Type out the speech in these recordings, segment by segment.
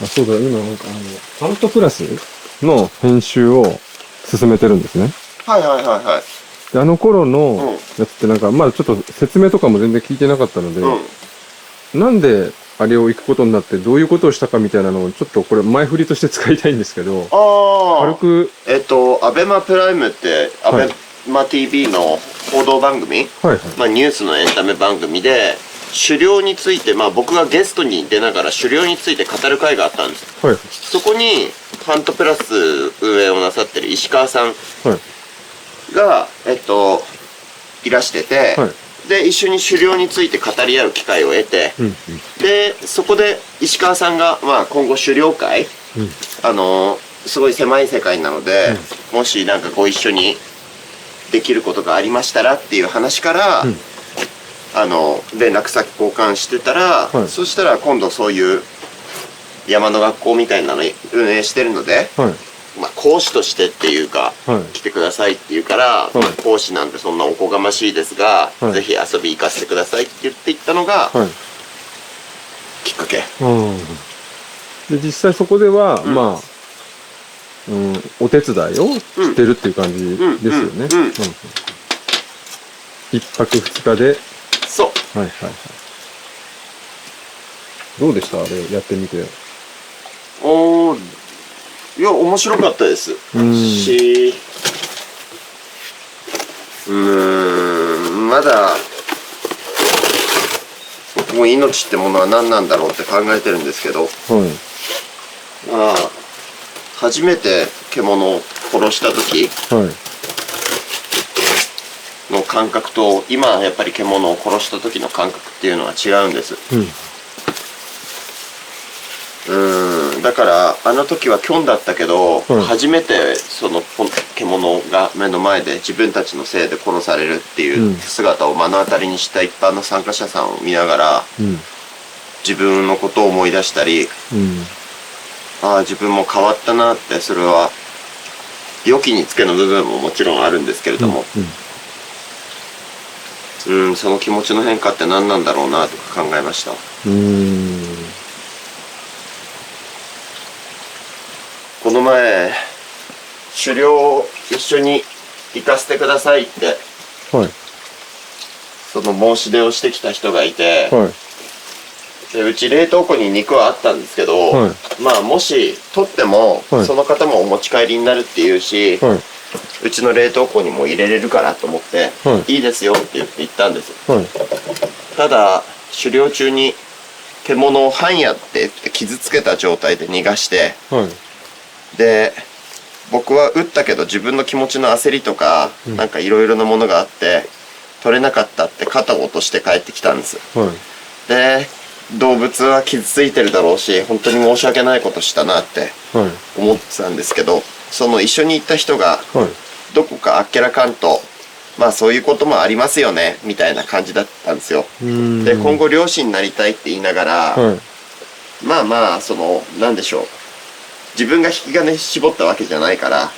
あ、そうだ、今なんかハントプラスの編集を進めてるんですね。はいはいはいはい。で、あの頃のうんやつってなんか、まだちょっと説明とかも全然聞いてなかったので、うん。なんであれを行くことになってどういうことをしたかみたいなのをちょっとこれ前振りとして使いたいんですけど、軽ああ。く、アベマプライムって、アはいベマ TV の報道番組、はいはい。まあ、ニュースのエンタメ番組で、狩猟について、まあ、僕がゲストに出ながら狩猟について語る会があったんです。はいそこに、ハントプラス運営をなさってる石川さんはいが、いらしてて、はい。で、一緒に狩猟について語り合う機会を得て、うんで、そこで石川さんが、まあ、今後狩猟会、うんすごい狭い世界なので、もしなんかご一緒にできることがありましたらっていう話から、うん連絡先交換してたら、はいそしたら今度そういう山の学校みたいなの運営してるので、はいまあ、講師としてっていうか、はい来てくださいって言うから、まあ講師なんてそんなおこがましいですが、はいぜひ遊び行かせてくださいって言って行ったのがはい。きっかけ。うんで、実際そこでは、うんまあ、お手伝いをしてるっていう感じですよね。うん一泊二日で、そう。はいはいはい。どうでしたあれ、やってみて。いや、面白かったですし、まだ、僕も命ってものは何なんだろうって考えてるんですけど、はい。まあ、初めて獣を殺した時はい。の感覚と、今やっぱり獣を殺した時の感覚っていうのは違うんです。だからあの時はキョンだったけど、初めてその獣が目の前で自分たちのせいで殺されるっていう姿を目の当たりにした一般の参加者さんを見ながら、自分のことを思い出したり、ああ自分も変わったなって、それは良きにつけの部分ももちろんあるんですけれども、その気持ちの変化って何なんだろうなとか考えました。この前狩猟一緒に行かせてくださいってはい。その申し出をしてきた人がいて、はい。でうち冷凍庫に肉はあったんですけど、はいまあもし取っても、はいその方もお持ち帰りになるっていうし、はい。うちの冷凍庫にも入れれるからと思って、いいですよって言って行ったんですよ。はい。ただ狩猟中に獣を半夜って言って傷つけた状態で逃がして、はい。で僕は撃ったけど自分の気持ちの焦りとか、なんかいろいろなものがあって取れなかったって肩を落として帰ってきたんです。はい。で動物は傷ついてるだろうし、本当に申し訳ないことしたなってはい。思ってたんですけど、その一緒に行った人がはい。どこかあっけらかんと、まあそういうこともありますよねみたいな感じだったんですよ。で今後漁師になりたいって言いながら、はい。まあまあそのなんでしょう、自分が引き金絞ったわけじゃないから、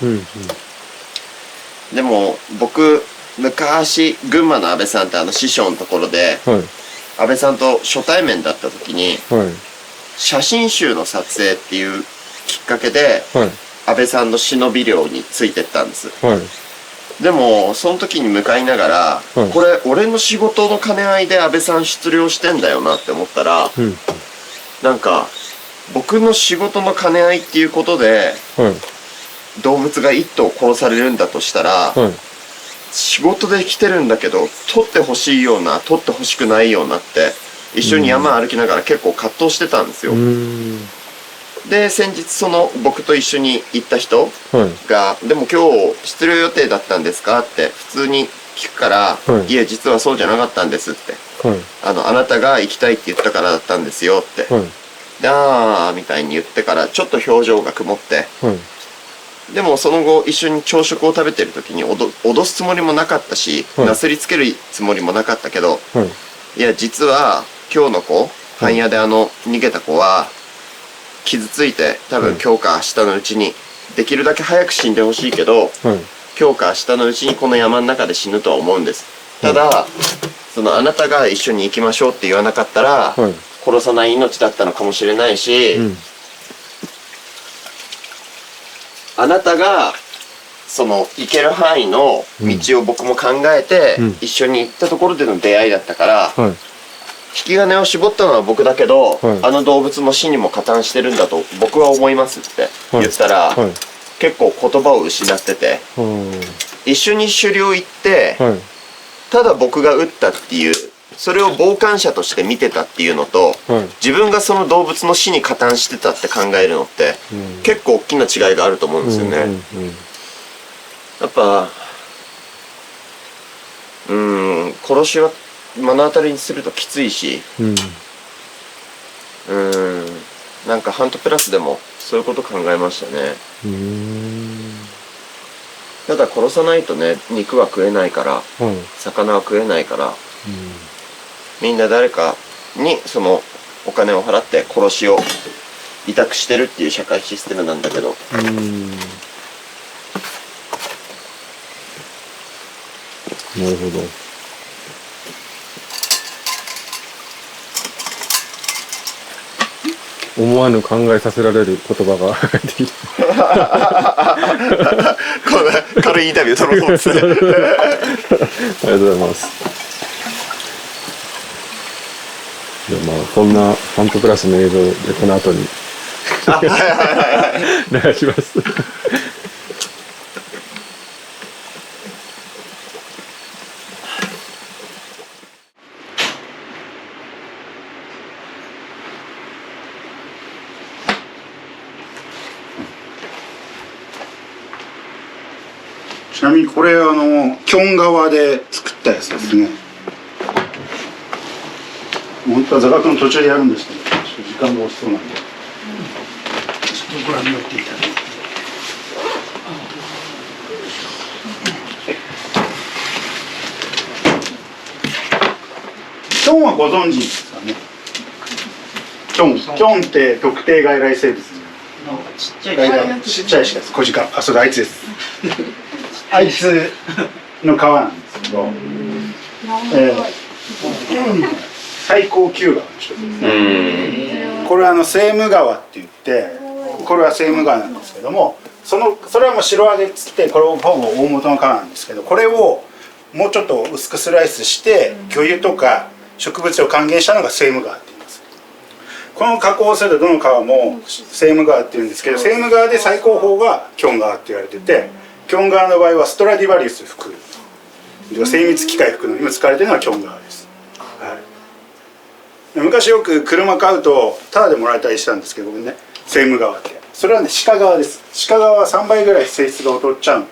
でも僕昔群馬の安倍さんって師匠のところで、はい。安倍さんと初対面だった時にはい。写真集の撮影っていうきっかけではい。安倍さんの忍び漁についてったんです。はい。でもその時に向かいながら、はいこれ俺の仕事の兼ね合いで安倍さん出漁してんだよなって思ったら、なんか僕の仕事の兼ね合いっていうことではい。動物が一頭殺されるんだとしたら、はい。仕事で来てるんだけど取ってほしいような取ってほしくないようなって一緒に山歩きながら結構葛藤してたんですよ。で先日その僕と一緒に行った人が「でも今日出漁予定だったんですか?」って普通に聞くから「いえ実はそうじゃなかったんです」って「あなたが行きたいって言ったからだったんですよ」って「であー」みたいに言ってからちょっと表情が曇って、でもその後一緒に朝食を食べてる時に脅すつもりもなかったし、なすりつけるつもりもなかったけど、いや実は今日の子半夜で逃げた子は傷ついて多分今日か明日のうちにできるだけ早く死んでほしいけど、今日か明日のうちにこの山の中で死ぬとは思うんです。ただそのあなたが一緒に行きましょうって言わなかったら、殺さない命だったのかもしれないし、あなたがその行ける範囲の道を僕も考えて、一緒に行ったところでの出会いだったから、引き金を絞ったのは僕だけど、あの動物の死にも加担してるんだと僕は思いますって言ったら、結構言葉を失ってて、一緒に狩猟行って、ただ僕が撃ったっていう、それを傍観者として見てたっていうのと、自分がその動物の死に加担してたって考えるのって、結構大きな違いがあると思うんですよね。やっぱ殺しは目の当たりにするときついし、なんかハントプラスでもそういうこと考えましたね。ただ殺さないとね、肉は食えないから、魚は食えないから、みんな誰かにそのお金を払って殺しを委託してるっていう社会システムなんだけど、なるほど。思わぬ考えさせられる言葉が入ってきた。軽いインタビュー取ろうと思って。ありがとうございます。じゃあまあこんなファントプラスの映像でこの後に流します。ちなみにこれキョン川で作ったやつですね。本当は座学の途中でやるんですけど、ちょっと時間が押しそうなんで、ちょっとご覧になっていただいて。キョンはご存知ですかね。キョンって特定外来生物。ちっちゃいしかです。小鹿。あ、それあいつです。あいつの川なんですけど、最高級川の一つですね。これはセーム川って言って、これはセーム川なんですけども、それはもう白揚げっつって、これほぼ大元の川なんですけど、これをもうちょっと薄くスライスして魚油とか植物を還元したのがセーム川って言います。この加工するとどの川もセーム川って言うんですけど、セーム川で最高峰がキョン川って言われてて、キョン川の場合はストラディバリウス吹く精密機械吹くのにも使われてるのがキョン川です。昔よく車買うとタダでもらえたりしたんですけどね、セーム川って。それはね、鹿川です。鹿川は3倍ぐらい性質が劣っちゃうんで、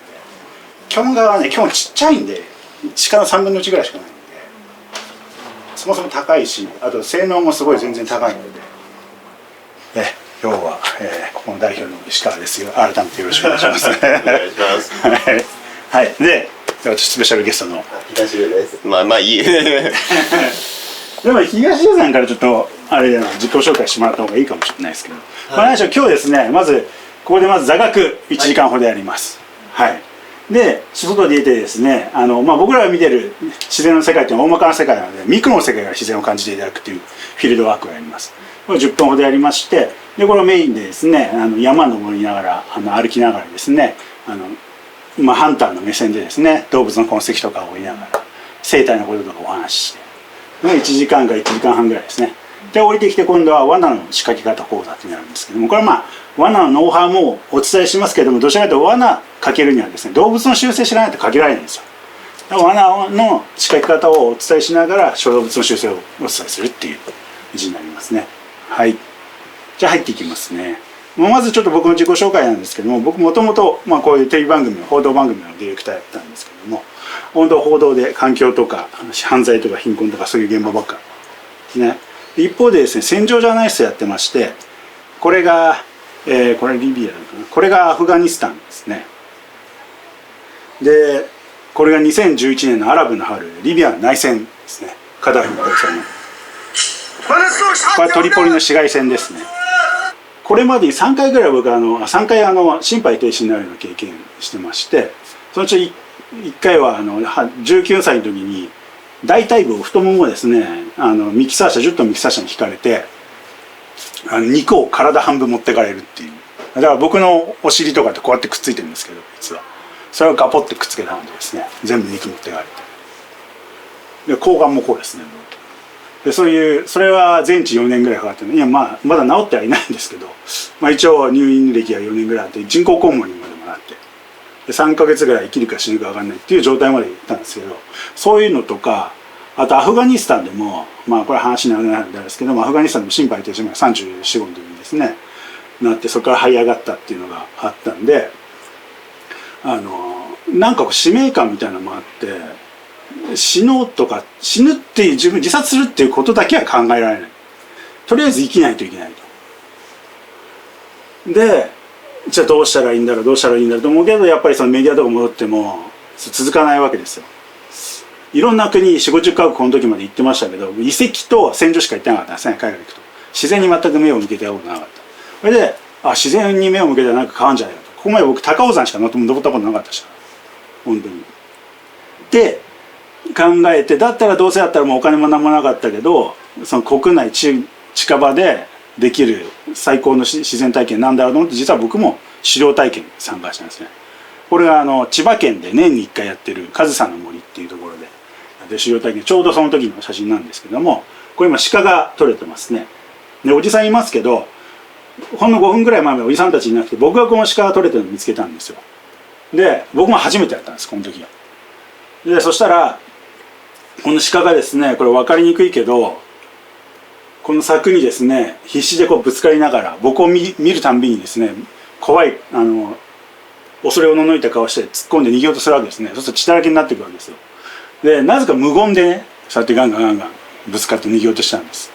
キョン川はね、基本ちっちゃいんで、鹿の3分の1ぐらいしかないんで、そもそも高いし、あと性能もすごい全然高いので、今日は、ここの代表の石川ですよ。改めてよろしくお願いします。お願いします。はい。で、スペシャルゲストの東出です。まあいい。でも東出さんからちょっとあれだな、自己紹介してもらった方がいいかもしれないですけど、今日ですね、まずここで座学1時間ほどやります。はい。で、外で出てですね、僕らが見てる自然の世界っていうのは大まかな世界なので、ミクロの世界から自然を感じていただくっていうフィールドワークをやります。これ10分ほどやりまして、でこれをメインでですね、山登りながら歩きながらですね、ハンターの目線でですね、動物の痕跡とかを追いながら生態のこととかお話しして、1時間か1時間半ぐらいですね。で降りてきて今度は罠の仕掛け方講座ってなるんですけども、これは罠のノウハウもお伝えしますけども、どちらかというと罠かけるにはですね、動物の習性知らないとかけられないんですよ。罠の仕掛け方をお伝えしながら小動物の習性をお伝えするっていう字になりますね。はい。じゃあ入っていきますね。まずちょっと僕の自己紹介なんですけども、僕もともとこういうテレビ番組、報道番組のディレクターやったんですけども、本当報道で環境とか犯罪とか貧困とかそういう現場ばっかですね。一方でですね、戦場ジャーナリストやってまして、これが、これリビアなのかな、これがアフガニスタンですね。でこれが2011年のアラブの春、リビアの内戦ですね。カダフィの国際のこれはトリポリの市街戦ですね。これまでに3回ぐらい僕3回心肺停止になるような経験してまして、そのうち1回は19歳の時に大腿部を太ももをですねミキサー車10トンミキサー車に引かれて肉を体半分持ってかれるっていうだから僕のお尻とかってこうやってくっついてるんですけど、実はそれをガポってくっつけたんでですね、全部肉持ってかれて、で睾丸もこうですね。でそれは全治4年ぐらいかかってる、いやまだ治ってはいないんですけど、一応入院歴が4年ぐらいあって人工肛門にまでもなって、で3ヶ月ぐらい生きるか死ぬか分かんないっていう状態までいったんですけど、そういうのとか、あとアフガニスタンでも、これ話にならないんですけども、アフガニスタンでも心肺停止が34、5の時にですねなって、そこから這い上がったっていうのがあったんで、なんか使命感みたいなのもあって、死のうとか死ぬっていう自殺するっていうことだけは考えられない。とりあえず生きないといけないと。でじゃあどうしたらいいんだろうと思うけど、やっぱりそのメディアとか戻っても続かないわけですよ。いろんな国4、50カ国この時まで行ってましたけど、遺跡と戦場しか行ってなかったんですね。海外行くと自然に全く目を向けてやることなかった。それで自然に目を向けたらなんか変わんじゃないかと。ここまで僕高尾山しか登ったことなかったし、本当に。で考えて、だったらどうせだったらもうお金も何もなかったけど、その国内近場でできる最高の自然体験なんだろうと思って、実は僕も狩猟体験に参加したんですね。これが千葉県で年に1回やってる上総の森っていうところで狩猟体験、ちょうどその時の写真なんですけども、これ今鹿が撮れてますね。でおじさんいますけど、ほんの5分ぐらい前までおじさんたちいなくて、僕がこの鹿が撮れてるのを見つけたんですよ。で僕も初めてやったんです、この時は。でそしたらこの鹿がですね、これ分かりにくいけど、この柵にですね必死でこうぶつかりながら僕を見るたんびにですね、怖い恐れおののいた顔して突っ込んで逃げようとするわけですね。そうすると血だらけになっていくわけですよ。でなぜか無言でね、そうやってガンガンぶつかって逃げようとしたんです。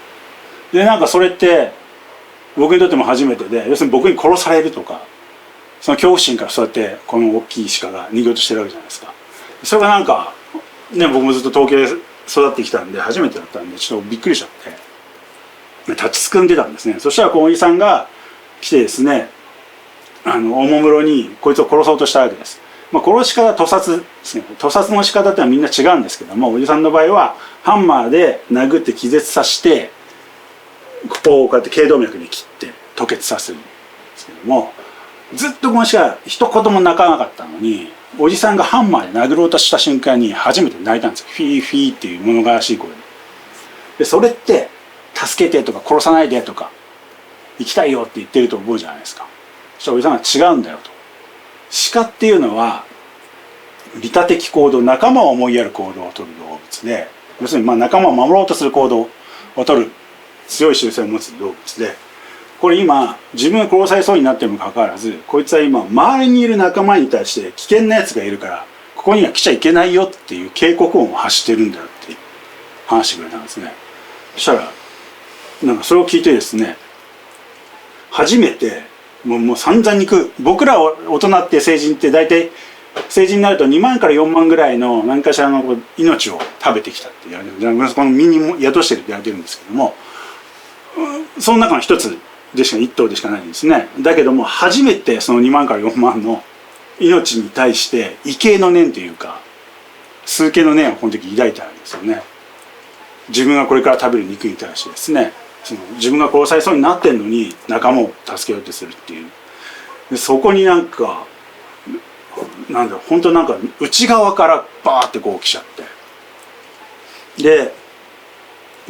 でなんかそれって僕にとっても初めてで、要するに僕に殺されるとか、その恐怖心からそうやってこの大きい鹿が逃げようとしてるわけじゃないですか。それがなんかね、僕もずっと東京で育ってきたんで初めてだったんで、ちょっとびっくりしちゃって立ちすくんでたんですね。そしたらこのおじさんが来てですね、おもむろにこいつを殺そうとしたわけです。殺し方、屠殺ですね。屠殺の仕方ってのはみんな違うんですけども、おじさんの場合はハンマーで殴って気絶させて、ここをこうやって頸動脈に切って吐血させるんですけども、ずっとこの鹿が一言も泣かなかったのに、おじさんがハンマーで殴ろうとした瞬間に初めて泣いたんですよ。フィーフィーっていう物悲しい声で。でそれって助けてとか殺さないでとか生きたいよって言ってると思うじゃないですか。そしたらおじさんが違うんだよと。鹿っていうのは利他的行動、仲間を思いやる行動をとる動物で、要するに仲間を守ろうとする行動をとる強い習性を持つ動物で、これ今自分が殺されそうになってるにもかかわらず、こいつは今周りにいる仲間に対して危険なやつがいるからここには来ちゃいけないよっていう警告音を発してるんだよって話してくれたんですね。そしたらなんかそれを聞いてですね、初めてもう散々肉、僕ら大人って成人って大体成人になると2万から4万ぐらいの何かしらの命を食べてきたって言われてる、この身に宿してるって言われてるんですけども、その中の一つでしか1頭でしかないんですね。だけども初めてその2万から4万の命に対して畏敬の念というか崇敬の念をこの時抱いたんですよね。自分がこれから食べる肉に対してですね、自分が殺されそうになってんのに仲間を助けようとするっていう。でそこになんかなんだろう、本当なんか内側からバーってこう来ちゃって、で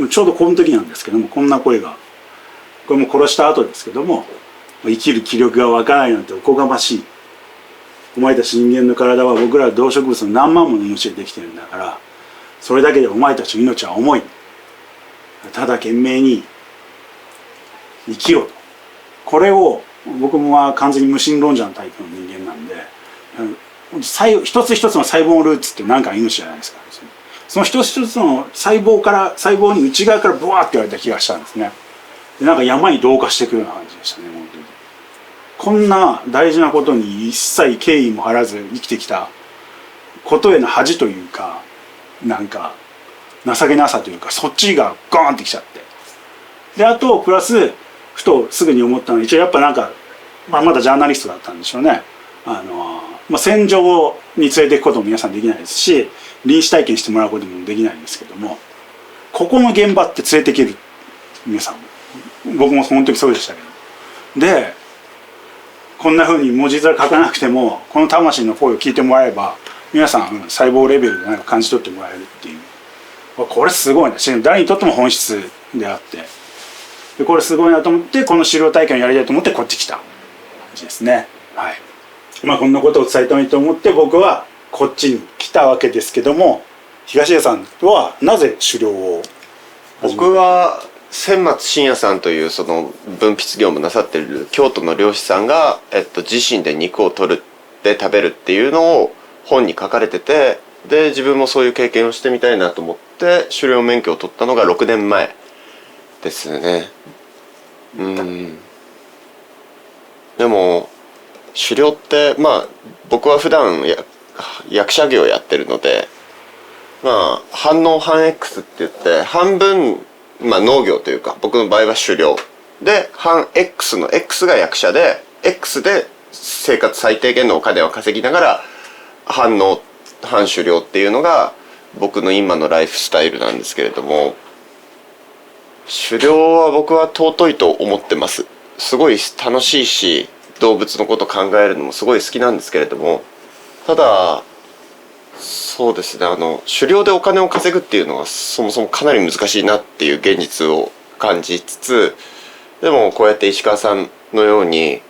ちょうどこの時なんですけども、こんな声が、これも殺した後ですけども、生きる気力が湧かないなんておこがましい。お前たち人間の体は僕ら動植物の何万もの命でできてるんだから、それだけでお前たちの命は重い。ただ懸命に生きろと。これを僕も完全に無神論者のタイプの人間なんで、一つ一つの細胞のルーツって何かの命じゃないですか。その一つ一つの細胞に内側からブワーって言われた気がしたんですね。でなんか山に同化していくような感じでしたね、本当に。こんな大事なことに一切敬意も張らず生きてきたことへの恥というか、なんか情けなさというか、そっちがゴーンってきちゃって、であとプラスふとすぐに思ったのは、一応やっぱなんか、まだジャーナリストだったんでしょうね。戦場に連れていくことも皆さんできないですし、臨死体験してもらうこともできないんですけども、ここの現場って連れていける、皆さんも。僕もその時そうでしたけど。でこんな風に文字面書かなくてもこの魂の声を聞いてもらえば皆さん細胞レベルでなんか感じ取ってもらえるっていう、これすごいな、誰にとっても本質であって、でこれすごいなと思ってこの狩猟体験をやりたいと思ってこっち来た感じですね。はい。まあこんなことを伝えたいと思って僕はこっちに来たわけですけども、東出さんはなぜ狩猟を始めた？僕は千松信也さんというその分泌業務なさってる京都の漁師さんが、自身で肉を取るで食べるっていうのを本に書かれてて、で自分もそういう経験をしてみたいなと思って狩猟免許を取ったのが6年前ですね。でも狩猟ってまあ僕は普段役者業をやってるので、まあ半農半 X って言って半分まあ農業というか僕の場合は狩猟で、半 X の X が役者で X で生活最低限のお金を稼ぎながら半農半狩猟っていうのが僕の今のライフスタイルなんですけれども、狩猟は僕は尊いと思ってます。すごい楽しいし動物のこと考えるのもすごい好きなんですけれども、ただそうですね、狩猟でお金を稼ぐっていうのはそもそもかなり難しいなっていう現実を感じつつ、でもこうやって石川さんのようにやっ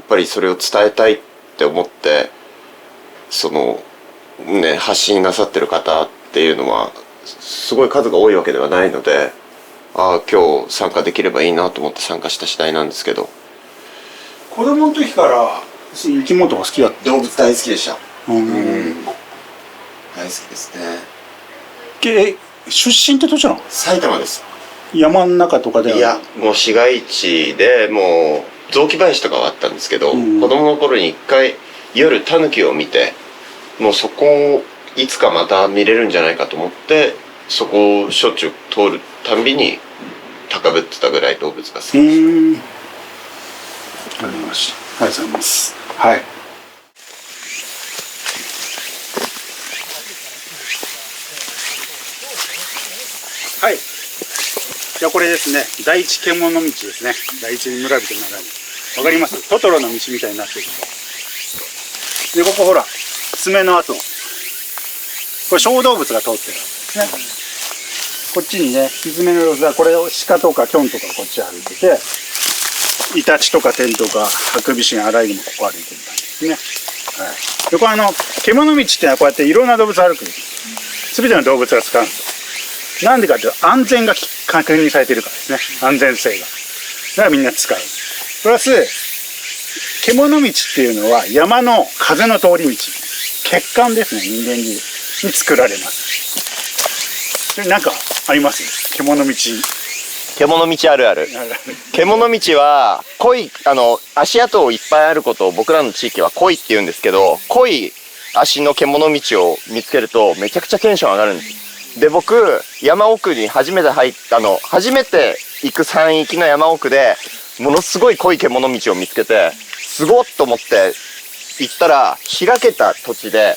ぱりそれを伝えたいって思ってそのね発信なさってる方っていうのはすごい数が多いわけではないので、ああ今日参加できればいいなと思って参加した次第なんですけど。子供の時から生き物が好きだった？動物大好きでした。大好きですね。出身ってどちらなの？埼玉です。山の中とかでは？いやもう市街地でもう雑木林とかはあったんですけど、子供の頃に一回夜タヌキを見て、もうそこをいつかまた見れるんじゃないかと思ってそこをしょっちゅう通るたんびに高ぶってたぐらい動物が好きです。ありがとうございます。ありがとうございます。はい。はい。じゃあこれですね、第一獣道ですね。第一村人の中に。わかります？トトロの道みたいになってる。で、ここほら、爪の跡。これ小動物が通ってるわけですね。こっちにね、ひづめの様子が、これ鹿とかキョンとかこっち歩いてて、イタチとかテンとかハクビシンアライグもここ歩いてる感じですね。はい。でこれ獣道っていうのはこうやっていろんな動物歩く。すべての動物が使うんですよ。なんでかっていうと安全が確認されているからですね。安全性が。だからみんな使う。プラス獣道っていうのは山の風の通り道、血管ですね。人間に作られます。それなんかあります？獣道。獣道あるある。獣道は濃い足跡をいっぱいあることを僕らの地域は濃いって言うんですけど、濃い足の獣道を見つけるとめちゃくちゃテンション上がるんです。で僕山奥に初めて行く山域の山奥でものすごい濃い獣道を見つけてすごっと思って行ったら開けた土地で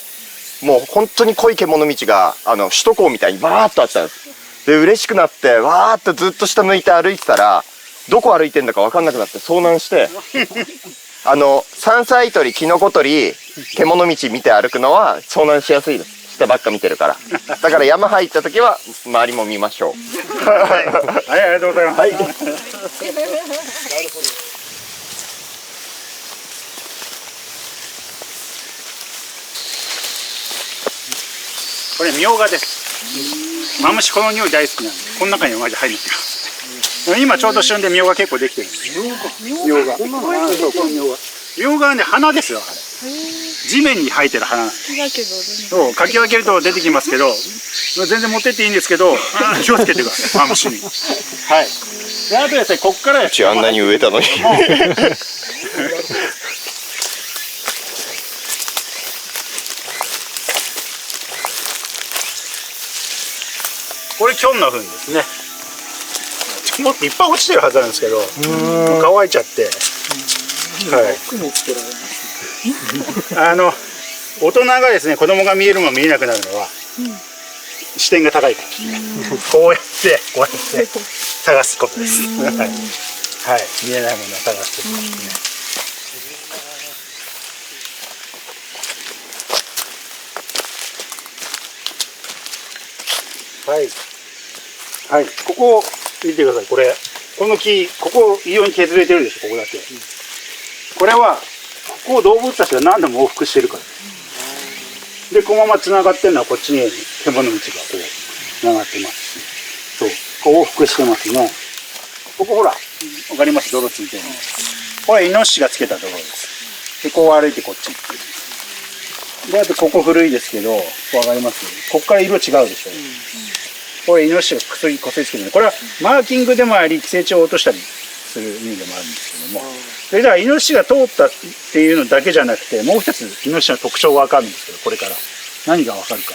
もう本当に濃い獣道が首都高みたいにバーッとあったんです。で嬉しくなってわーっとずっと下向いて歩いてたらどこ歩いてんだか分かんなくなって遭難して山菜採りキノコ採り獣道見て歩くのは遭難しやすいです。下ばっか見てるからだから山入った時は周りも見ましょう。はい、ありがとうございます。はい、なるほど。これみょうがです。マムシこの匂い大好きなんで、この中にはマジ入るんですよ。今ちょうど旬でみょうが結構できてるんです。みょうが。このみょうが。みょうがはね花ですよ。地面に生えてる花なんです。そう、かき分けると出てきますけど、全然持ってっていいんですけど、気をつけてください。マムシに。はい。であとですね、こっからあんなに植えたのに。これキョンの糞ですね。もっといっぱい落ちてるはずなんですけど、乾いちゃって。はい。大人がですね、子供が見えるも見えなくなるのは、視点が高いから。こうやって探すことです。はい。見えないものを探すことですね。はいはい、ここ見てください。この木、ここ異様に削れてるでしょ、ここだけ。これはここを動物たちが何度も往復してるからで、このまま繋がってるのはこっちに獣道がこう繋がってますし、そう、こう往復してますね。ここほら、わかります？泥ついてるの。これイノシシがつけた泥です。で、こう歩いてこっち行ってる。で、あとここ古いですけど、わかります？こっから色違うでしょ。これイノシシがこすりつけてる。これはマーキングでもあり、寄生虫を落としたりする意味でもあるんですけども、それじゃあイノシシが通ったっていうのだけじゃなくて、もう一つイノシシの特徴がわかるんですけど、これから何がわかるか。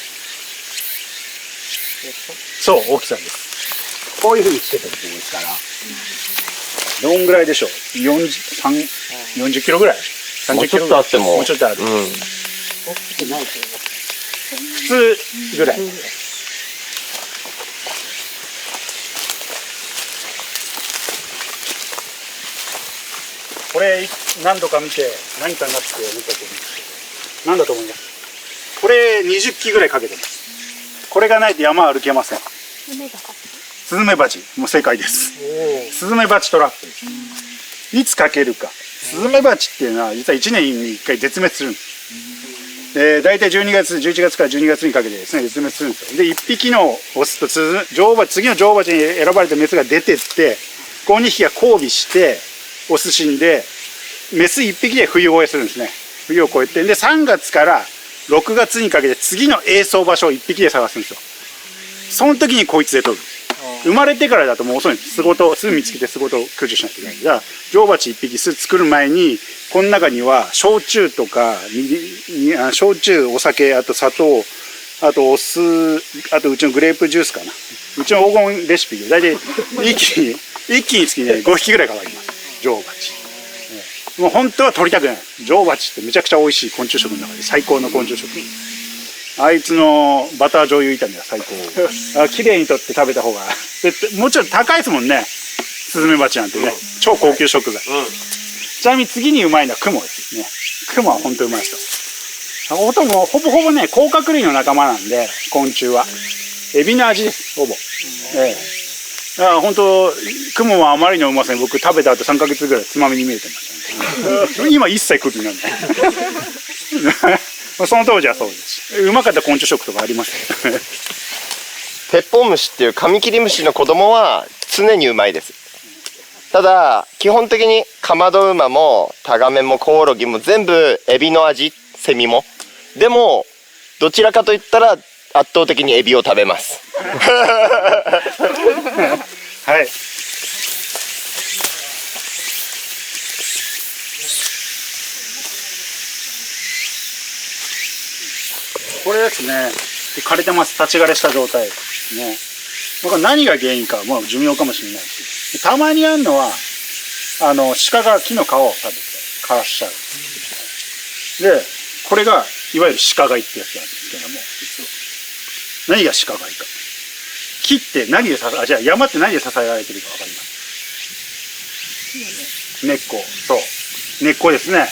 そう、大きさです。こういうふうにつけてるところですから、どんぐらいでしょう。40キロぐらい、30キロぐらい。もうちょっとあってももうちょっとある。うん。普通ぐらい。これ何度か見て何かになって見たと思うんですけど、何だと思います？これ20機ぐらいかけてます。これがないと山歩けません。スズメバチ、もう正解です。スズメバチトラップ。いつかけるか。スズメバチっていうのは実は1年に1回絶滅するんです。で、大体11月から12月にかけてですね、絶滅するんですよ。で、1匹のオスと次の女王蜂に選ばれたメスが出てって、この2匹が交尾して、オス死んで、メス1匹で冬越えするんですね。冬を越えて、で、3月から6月にかけて次の営巣場所を1匹で探すんですよ。その時にこいつで取る。生まれてからだともう遅いんです。巣見つけて巣ごと駆除しなきゃいけない。じゃあ、女王蜂1匹巣作る前に、この中には焼酎とか、焼酎、お酒、あと砂糖、あとお酢、あとうちのグレープジュースかな。うちの黄金レシピで、大体一気につきね、5匹ぐらいかかります。女王蜂。もう本当は取りたくない。女王蜂ってめちゃくちゃ美味しい昆虫食の中で最高の昆虫食。あいつのバター醤油炒めは最高。綺麗に取って食べた方が。でもちろん高いですもんね。スズメバチなんてね。超高級食材。ちなみに次にうまいのはクモですね。クモは本当にうまいですよ。ほぼほぼね、甲殻類の仲間なんで、昆虫は。エビの味です、ほぼ。だから本当、クモはあまりのうまさに僕食べた後3ヶ月ぐらいつまみに見えてましたね。今一切食う気にならない。その当時はそうです。うまかった昆虫食とかあります。鉄砲虫っていうカミキリムシの子供は常にうまいです。ただ基本的にカマドウマもタガメもコオロギも全部エビの味、セミも。でもどちらかといったら圧倒的にエビを食べます。はい。これですね、枯れてます。立ち枯れした状態ですね。これ何が原因か、まあ寿命かもしれないし、たまにあるのは鹿が木の皮を食べて枯らしちゃう。で、これがいわゆる鹿狩りってやつなんですけども、実は何が鹿狩りか。木って何でじゃあ山って何で支えられてるかわかります？根っこ。そう。根っこですね。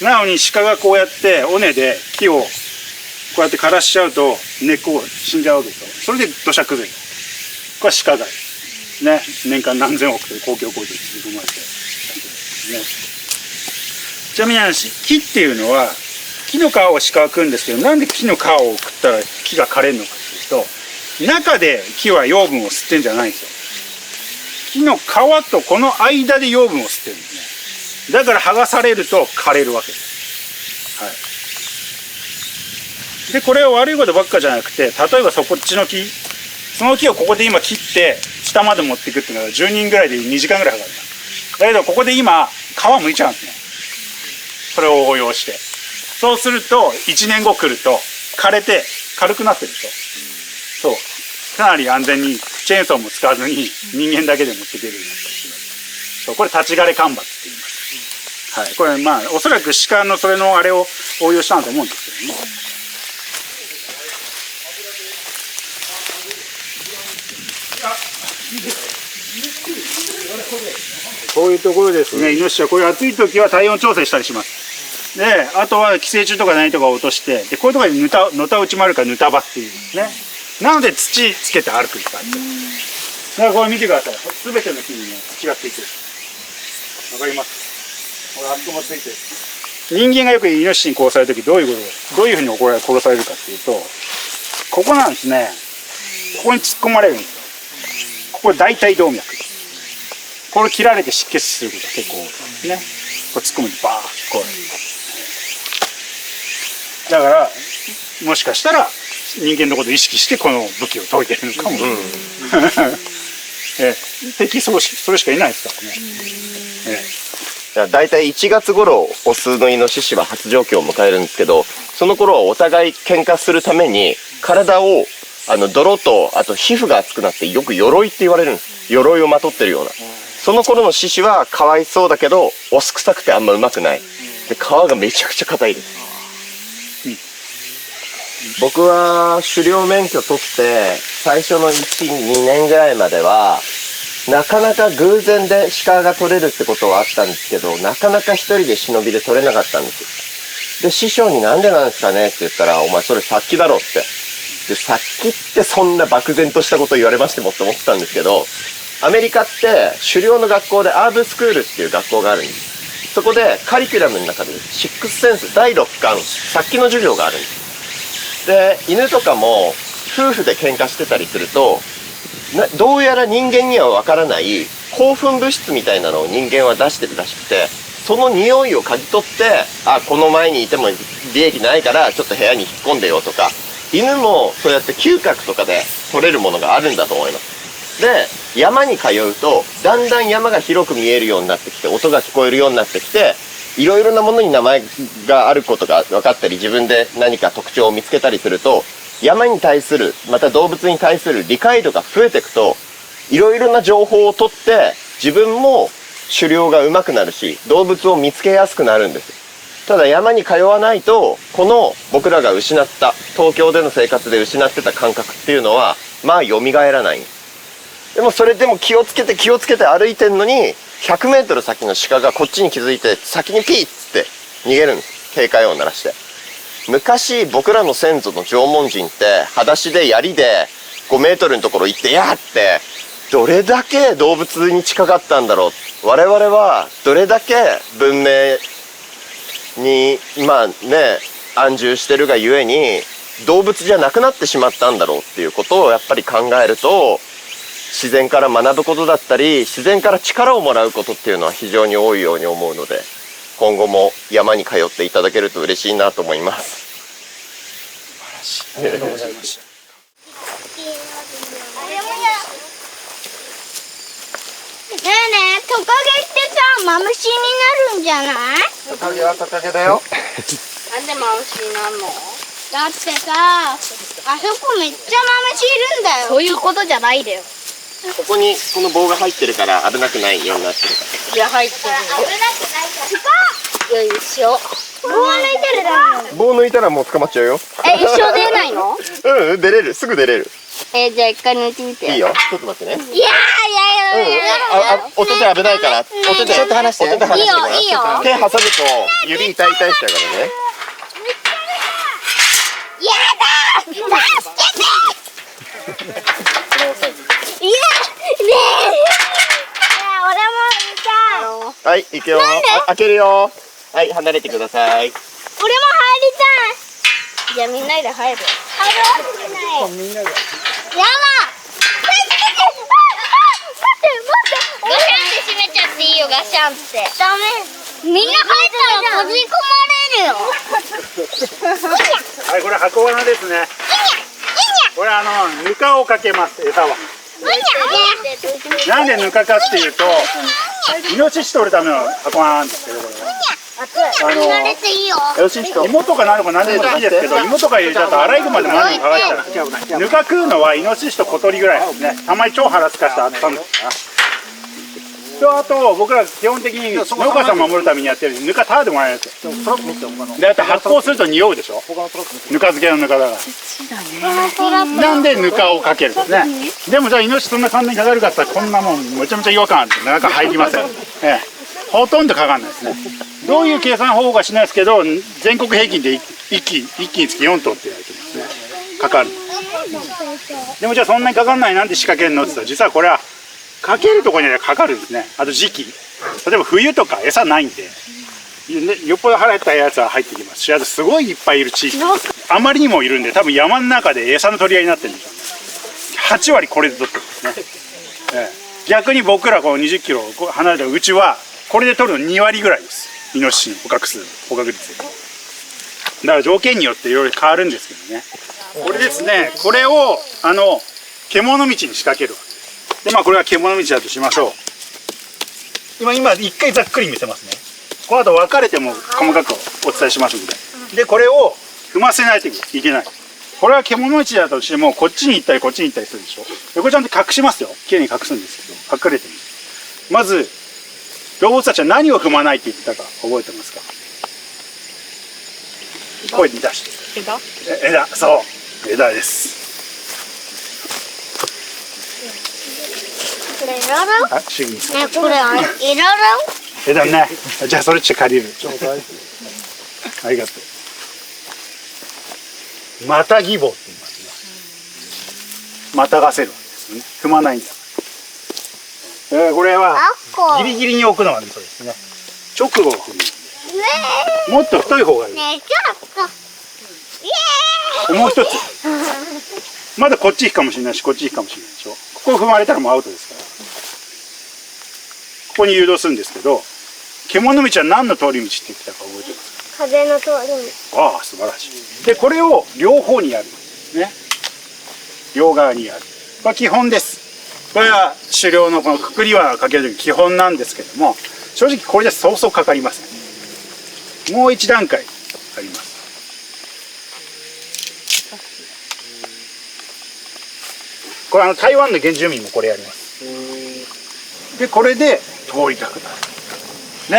なのに鹿がこうやって尾根で木をこうやって枯らしちゃうと根っこが死んじゃうわけですよ。それで土砂崩れ。これは鹿狩り。ね。年間何千億という公共工事に続くまれて。ね。ちなみに木っていうのは、木の皮を鹿は食うんですけど、なんで木の皮を食ったら木が枯れるのかっていうと、中で木は養分を吸ってんじゃないんですよ。木の皮とこの間で養分を吸ってるんですね。だから剥がされると枯れるわけです。はい。で、これは悪いことばっかじゃなくて、例えばこっちの木、その木をここで今切って下まで持っていくっていうのは10人ぐらいで2時間ぐらいかかります。だけどここで今皮むいちゃうんですね。それを応用して。そうすると1年後来ると枯れて軽くなってるでしょ。そう。かなり安全にチェーンソーも使わずに人間だけで持っていけるようになったりします。そう、これ立ち枯れ干ばつって言います。はい。これまあおそらく鹿のそれのあれを応用したんだと思うんですけどね。こういうところですね、イノシシはこういう暑い時は体温調整したりします。で、あとは寄生虫とか何とかを落として、でこういうところにのたうちまるかぬたばっていうんですね。なので土つけて歩く人がいて、だからこれ見てください。全ての木にね土がついてる。わかります？これあそこもついてる。人間がよくイノシシに殺される時どういうふうに殺されるかっていうと、ここなんですね。ここに突っ込まれるんですよ。ここ大腿動脈。これ切られて失血することが結構ね。これ突っ込むにバーッこう。だからもしかしたら人間のことを意識してこの武器を解いてるのかも。敵それしかいないですからね。だいたい1月頃オスのイノシシは発情期を迎えるんですけど、その頃はお互い喧嘩するために体を泥とあと皮膚が厚くなってよく鎧って言われるんです。鎧をまとってるような。その頃の獅子はかわいそうだけどオス臭くてあんまうまくない。で皮がめちゃくちゃ硬いです。僕は狩猟免許取って最初の 1,2 年ぐらいまではなかなか偶然で鹿が取れるってことはあったんですけど、なかなか一人で忍びで取れなかったんですよ。で師匠になんでなんですかねって言ったら、お前それ殺気だろって。で殺気ってそんな漠然としたこと言われましてもって思ってたんですけど、アメリカって狩猟の学校でアーブスクールっていう学校があるんです。そこでカリキュラムの中でシックスセンス第6巻殺気の授業があるんです。で犬とかも夫婦で喧嘩してたりすると、どうやら人間にはわからない興奮物質みたいなのを人間は出してるらしくて、その匂いを嗅ぎ取って、この前にいても利益ないからちょっと部屋に引っ込んでよとか、犬もそうやって嗅覚とかで取れるものがあるんだと思います。で山に通うとだんだん山が広く見えるようになってきて、音が聞こえるようになってきて、いろいろなものに名前があることが分かったり、自分で何か特徴を見つけたりすると、山に対するまた動物に対する理解度が増えていくと、いろいろな情報を取って自分も狩猟が上手くなるし、動物を見つけやすくなるんです。ただ山に通わないと、この僕らが失った東京での生活で失ってた感覚っていうのはまあ蘇らない。でもそれでも気をつけて歩いてんのに、100メートル先の鹿がこっちに気づいて先にピーッつって逃げるんです。警戒音を鳴らして。昔僕らの先祖の縄文人って裸足で槍で5メートルのところ行ってやーってどれだけ動物に近かったんだろう。我々はどれだけ文明にまあね安住してるがゆえに動物じゃなくなってしまったんだろうっていうことをやっぱり考えると、自然から学ぶことだったり自然から力をもらうことっていうのは非常に多いように思うので、今後も山に通っていただけると嬉しいなと思います。素晴らしい。ありがとうございました。ねえねえ、トカゲってさ、マムシになるんじゃない？トカゲはトカゲだよ。なんでマムシになるの？だってさ、あそこめっちゃマムシいるんだよ。そういうことじゃないだよ。ここにこの棒が入ってるから危なくないようになってるから。いや、入ってる。危なくないから。よいしょ。棒抜いてるだろ。棒抜いたらもう捕まっちゃうよ。一生出ないの？うん、出れる。すぐ出れる。じゃあ一回抜いてみて。いいよ。ちょっと待ってね。いやー、音で危ないから。音で。ちょっと離して。音で離してもらう。いいよ。手挟むと指痛いしちゃうからね。やだー！助けて！いや、ねえ。俺も見たい。はい、行くよ。開けるよ。はい、離れてください。俺も入りたい。じゃあみんなで入る。入るわけない。みんなで。やだ。ガシャンって閉めちゃっていいよ、ガシャンって。ダメ。みんな入ったら閉じ込まれるよ。はい、これ箱罠ですね。これぬかをかけます。餌は。なんでぬかかっていうと、イノシシ取るための箱罠なんですけど、これは。芋とかなのか何でもいいですけど、芋とか入れちゃうとアライグマでも何でもかかっちゃう。ぬか食うのはイノシシと小鳥ぐらいですね。たまに超腹すかしてあったんですから。とあと僕ら基本的に農家さん守るためにやってるぬかタダでもらえるんですよ。であと発酵すると匂うでしょ。ぬか漬けのぬかだから。なんでぬかをかけるんですね。でもじゃあイノシシそんな簡単にかかるかって言ったらこんなもんめちゃめちゃ違和感あってなかなか入りません。ほとんどかかんないですね。どういう計算方法かしないですけど全国平均で1機につき4頭って言われてますね。かかる。でもじゃあそんなにかかんないなんで仕掛けるのって言ったら、実はこれはかけるところにはかかるんですね。あと時期、例えば冬とか餌ないんで、よっぽど腹減ったやつは入ってきますし、あとすごいいっぱいいる地域、あまりにもいるんで、多分山の中で餌の取り合いになってるんでしょうね。8割これで取ってるんですね。逆に僕らこの20キロ離れたうちはこれで取るの2割ぐらいです。イノシシの捕獲率。だから条件によっていろいろ変わるんですけどね。これですね、これを獣道に仕掛けるわけです。で、まあこれは獣道だとしましょう。今一回ざっくり見せますね。この後分かれても細かくお伝えしますので。で、これを踏ませないといけない。これは獣道だとしても、こっちに行ったりこっちに行ったりするでしょ。でこれちゃんと隠しますよ。きれいに隠すんですけど、隠れてる。まず動物たちは何を踏まないって言ってたか覚えてますか？声に出して。枝、そう、枝です。これいろいろ。あ、主義です。ね、これあれいろいろ。枝ね。じゃあそれ借りる。ありがとう。またぎ棒って言いますね。またがせるわけですね。踏まないんだ。これはギリギリに置くのがそうですね。直後を踏む。もっと太い方がいい。ね、ちょっと。もう一つ。まだこっち行くかもしれないし、こっち行くかもしれないでしょ。ここを踏まれたらもうアウトですから。ここに誘導するんですけど、獣道は何の通り道って言ってたか覚えてますか？風の通り。ああ、素晴らしい。で、これを両方にやる。ね。両側にやる。これは基本です。これは狩猟のこのくくり輪をかけるとき基本なんですけども、正直これでそうそうかかりません。もう一段階あります。これ台湾の原住民もこれやります。で、これで通りたくなる。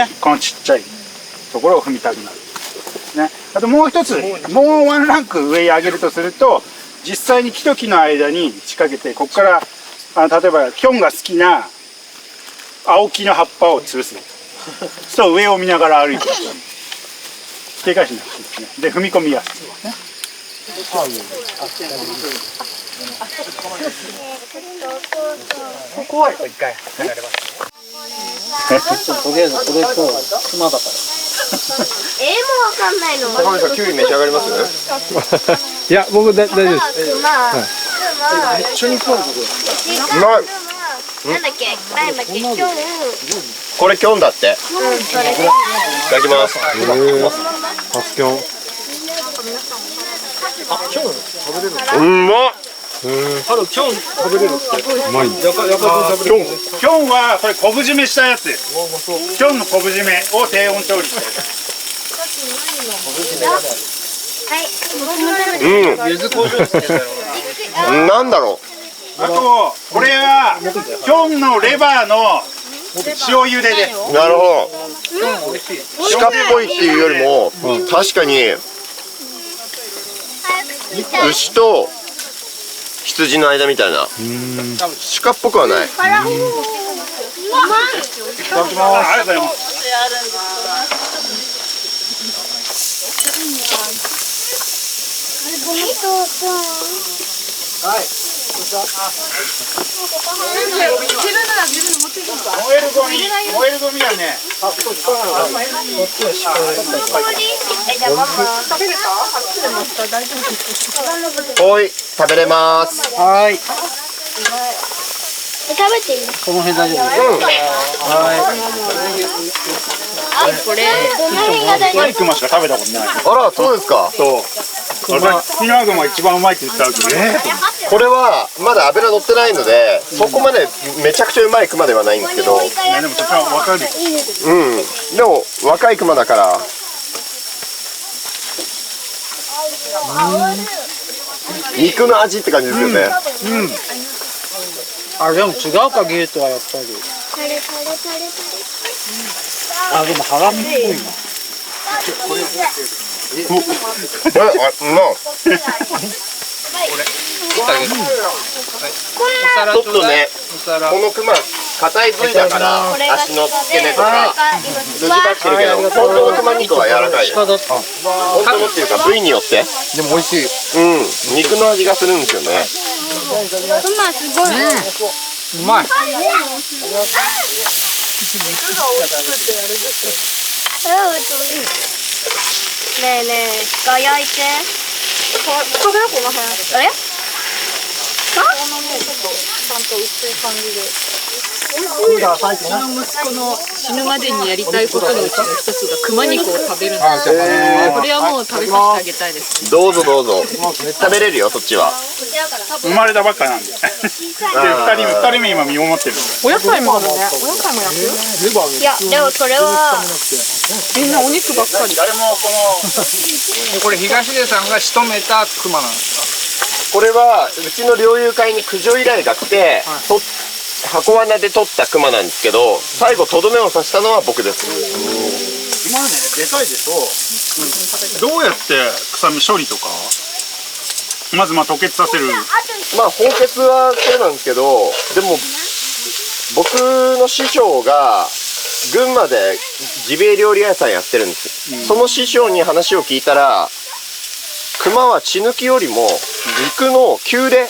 ね、このちっちゃいところを踏みたくなる。ね、あともう一つ、もうワンランク上に上げるとすると、実際に木と木の間に仕掛けて、ここから例えばキョンが好きな青木の葉っぱを潰す。そう上を見ながら歩いてる。警戒しなくていいですね。で踏み込みやすいですね。ここは一回離れます。とりあえずこれと熊だから。もわかんないの。高見さん、キュウリ召し上がります？いや、僕大丈夫です。めっちゃ肉あるぞこれ。うまい。なんだっけ、なんだっけ、今日。これキョンだって。それ。いただきます。初キョン。あ、今日食べれる。うんまっ。ハロ今日食べれるって。うまい。やか食べれる。キョンはこれ昆布締めしたやつです。キョンの昆布締めを低温調理したやつ。柚子工場ってなんだろあとこれはキョンのレバーの塩茹でです。う。なるほど。鹿っぽいっていうよりも、確かに牛と羊の間みたいな。鹿っぽくはない。ありがとうございます。燃えるゴミはね。おい、食べれます。はい。食べていい？この辺大丈夫。これ、この辺が大丈夫。クマしか食べたことない。あら、そうですか。そう。キノアグマ一番うまいって言ったわけで。これはまだ脂乗ってないので、そこまでめちゃくちゃうまいクマではないんですけど、でもそっちは分かる。でも若いクマだから肉の味って感じですよね。あ、でも違うか牛とはやっぱり。あ、でもハラミっぽいな。ちょっとね、このクマ硬い部位だからこれが足の付け根とこれかが筋張ってるけど、本当の熊肉は柔らかいよ。鹿だった。本当のっていうか部位によってでも美味しい。肉の味がするんですよね。熊すごい。うまい。ねえねえ、鹿焼いて。鹿だよ、この辺。あれ？私の息子の死ぬまでにやりたいことのうちの一つが熊肉を食べるんですよ。これはもう食べさせてあげたいですね。どうぞどうぞ。食べれるよそっちは。生まれたばっかなんで。で二人目今見守ってる。お野菜もあるね。お野菜も焼く？いや、でもそれは。みんなお肉ばっかり。誰もここれ東出さんが仕留めた熊なんですか？これはうちの猟友会に駆除依頼が来て、箱罠で取った熊なんですけど、最後とどめを刺したのは僕です。今ねでかいでしょ。どうやって臭み処理とか？まず凍結させる。まあ放血はそうなんですけど、でも僕の師匠が群馬でジビエ料理屋さんやってるんですよ。その師匠に話を聞いたら、熊は血抜きよりも肉の急で、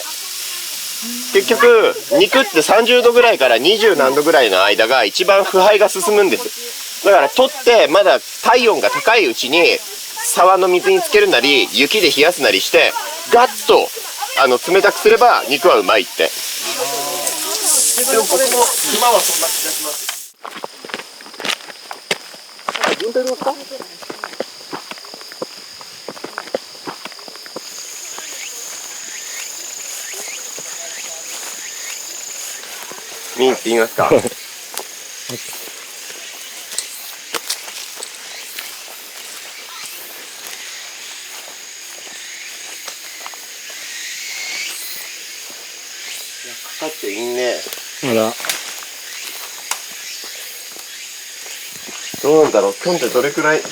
結局肉って30度ぐらいから20何度ぐらいの間が一番腐敗が進むんですよ。だから取ってまだ体温が高いうちに沢の水につけるなり雪で冷やすなりしてガッと冷たくすれば肉はうまいって。でも僕も熊はそんな気がします。順平ですか？見に行ってみますか？かかっていいね。あら。どうなんだろう。今日ってどれくらい繰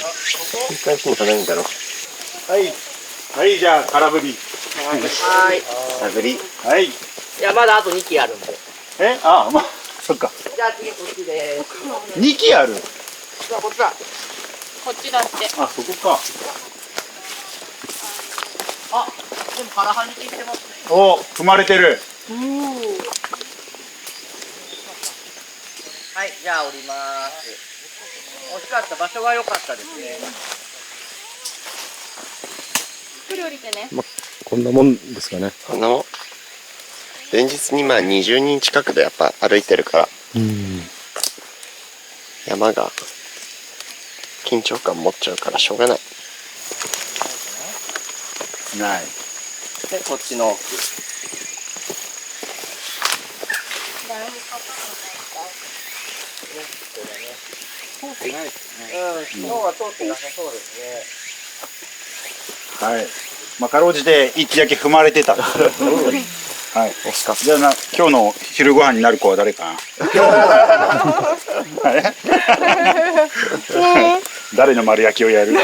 り返しにかないんだろう。はいじゃあ空振り。はい。探り。はい。いやまだあと2機あるんで。まあそっか。じゃあ次こっちです。2機ある。こっちだ。こっちだって。あそこか。あ、でも腹はに効いてますね。お踏まれてる。はい、じゃあ降ります。惜しかった、場所が良かったですね。ゆっくり降りてね。こんなもんですかね。前日にまあ20人近くでやっぱ歩いてるから、山が緊張感持っちゃうからしょうがない。ない。で、こっちの奥。通ってないですね。昨日は通ってなさそうですね。はい。まあかろうじて1機だけ踏まれてた。はい。惜しかった。じゃあ今日の昼ご飯になる子は誰かな。あれ誰の丸焼きをやる。は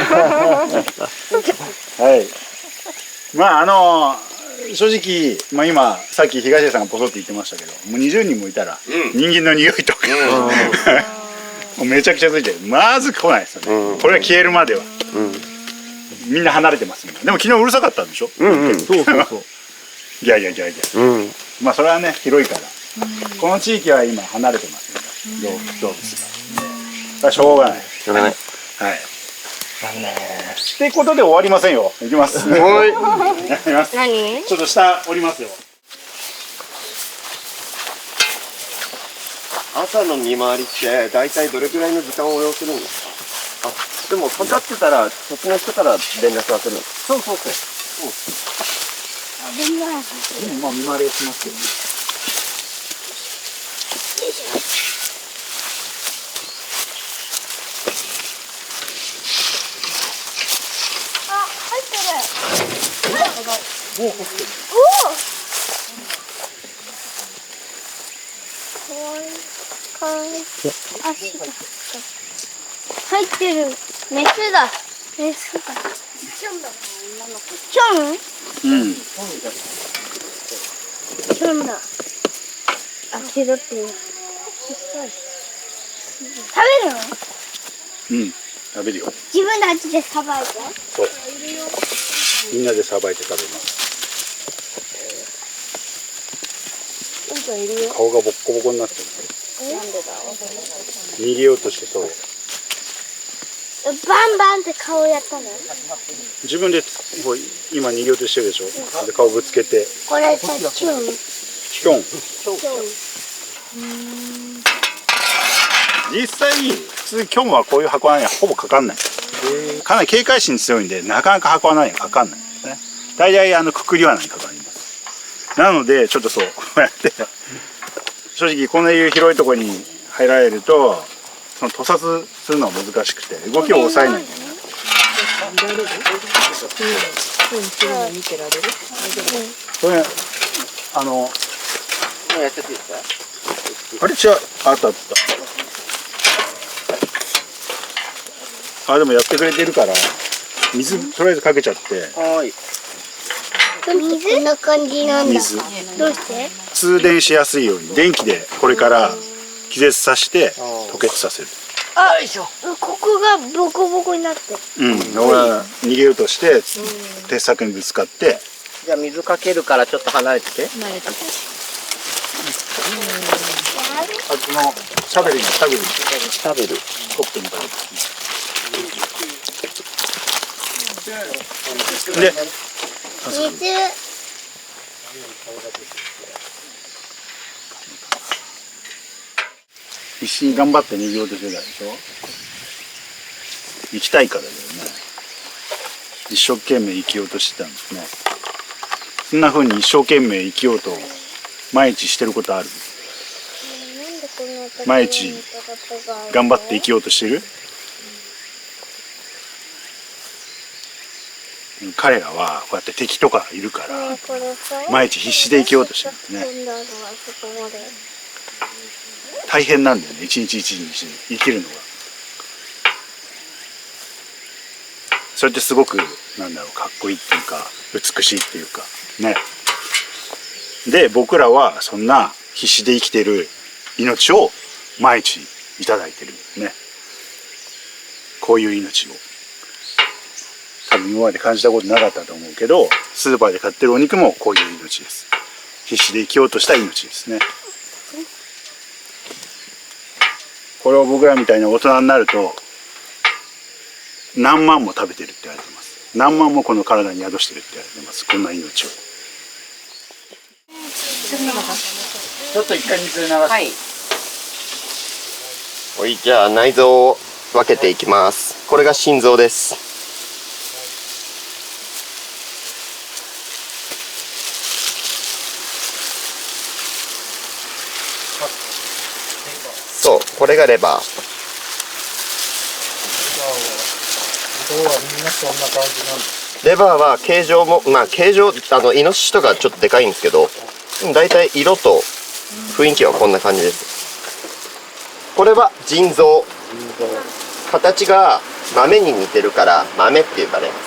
い。まあ正直、まあ、今さっき東出さんがポソって言ってましたけど、もう20人もいたら、人間の匂いとか、もうめちゃくちゃついてる。まず来ないですよね。これが消えるまでは、みんな離れてますもん。でも昨日うるさかったんでしょ。そうそうそう。ギャーギャーギャーギャー。まあそれはね広いから、この地域は今離れてますよね。動物が。しょうがない。しょうがない。はい。ってことで終わりませんよ。いきます。はい。やります。何？ちょっと下降りますよ。朝の見回りって大体どれくらいの時間を要するんですか？あ、でもかかってたらそっちの人から連絡が来るんですか？そうそうそう。でもまあ見回りをしますけどね。入ってる。おお。かわいい。入ってる。メスだ。メスだ。キョンだ。キョン？キョンだ。あ、気取ってる。べるの？うん食べるよ。自分たちでさばいて。そうみんなでさばいて食べます。顔がボッコボコになってる。逃げようとしてそう。バンバンって顔やったの？自分でこう今逃げようとしてるでしょ。で顔ぶつけてこれさ、チュン。ヒョン。実際普通キョンはこういう箱はほぼかかんない。かなり警戒心強いんでなかなか箱はないかかんないですね。大体くくりはないかかります。なのでちょっとそうこうやって正直このいう広いところに入られるとその屠殺するのは難しくて動きを抑えないとね。これやってていいですか？あれ違うあったあった。あでもやってくれてるから水とりあえずかけちゃって。はい。水？こんな感じなんだ。水どうして？通電しやすいように電気でこれから気絶させて溶結させる。あ、ここがボコボコになってる。俺は逃げようとして鉄柵にぶつかって。じゃあ水かけるからちょっと離れてて。慣れてて。あっちのシャベルに食べる。コップにかけて。で水。必死に頑張って逃げようとしてたでしょ。生きたいからだよね。一生懸命生きようとしてたんですね。そんな風に一生懸命生きようと毎日してることある？毎日頑張って生きようとしてる？彼らはこうやって敵とかいるから毎日必死で生きようとしてるんですね。大変なんだよね、一日一日生きるのが。それってすごくなんだろう、かっこいいっていうか美しいっていうかね。で僕らはそんな必死で生きてる命を毎日いただいてるね。こういう命を多分今まで感じたことなかったと思うけど、スーパーで買ってるお肉もこういう命です。必死で生きようとした命ですね。これを僕らみたいな大人になると何万も食べてるって言われてます。何万もこの体に宿してるって言われてます。こんな命を。ちょっと一回水流す。はい。はい、じゃあ内臓を分けていきます。これが心臓です。そう、これがレバー。レバーは形状も形状イノシシとかちょっとでかいんですけど、だいたい色と雰囲気はこんな感じです。これは腎臓。形が豆に似てるから豆って呼ばれます。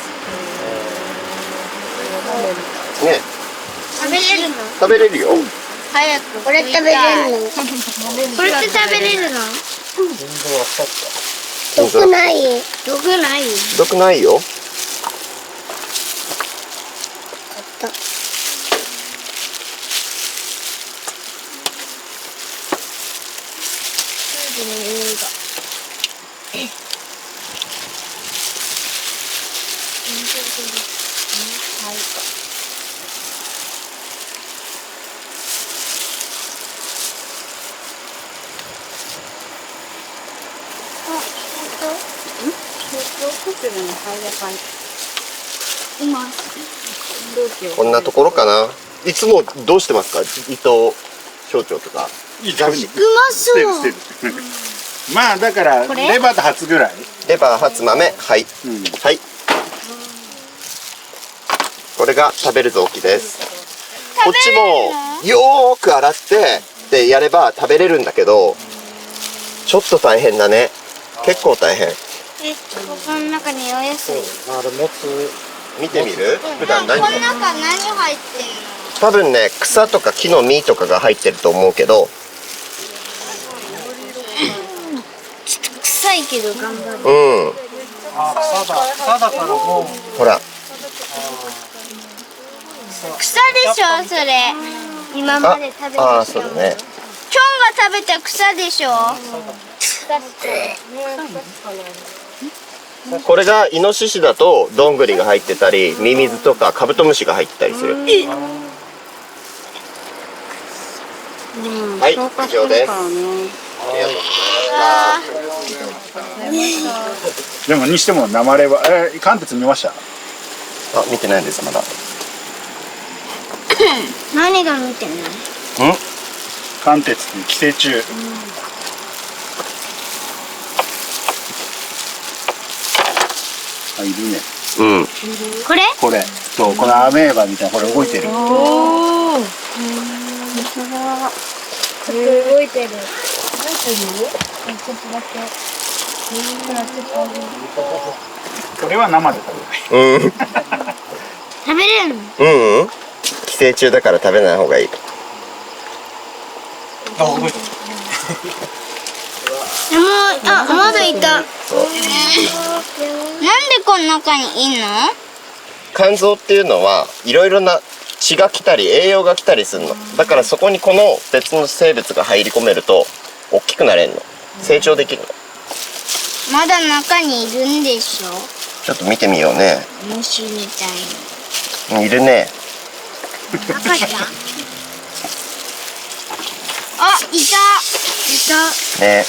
ね。食べれるの？食べれるよ。早く。これ食べれるの？これって食べれるの？毒ない。毒ない。毒ないよ。こんなところかな。いつもどうしてますか、伊藤省庁とか。うまそう。まあだからレバーとハツぐらい。レバー、ハツ、豆、はい、はい。これが食べる臓器です。こっちもよーく洗ってでやれば食べれるんだけど、ちょっと大変だね。結構大変。ここの中におやすい。見てみる？普段何？この中何入ってるの？多分ね、草とか木の実とかが入ってると思うけど、さいけど頑張る。うん。あ、草だからもう。ほら。草でしょそれ。今まで食べてきた。あ、そうだね。チョンが食べた草でしょ。これがイノシシだとどんぐりが入ってたり、ミミズとかカブトムシが入ってたりする。はい、以上です。ありがとうございまでもにしても生レバー、関鉄見ました？あ、見てないですまだ。何が見てない？関鉄って寄生虫。あ、いるね。うん。これ？これとこのアメーバみたいなこれ動いてる。おお。これ動いてる。これは生で食べない。うん。食べれるの？うん。寄生虫だから食べない方がいい。あ、覚えてまだいた。なんでこの中にいんの？肝臓っていうのはいろいろな血が来たり栄養が来たりするの。だからそこにこの別の生物が入り込めると大きくなれるの。成長できるの。まだ中にいるんでしょ？ちょっと見てみようね。虫みたいに。いるね。赤ちゃん？あ、いた。ね。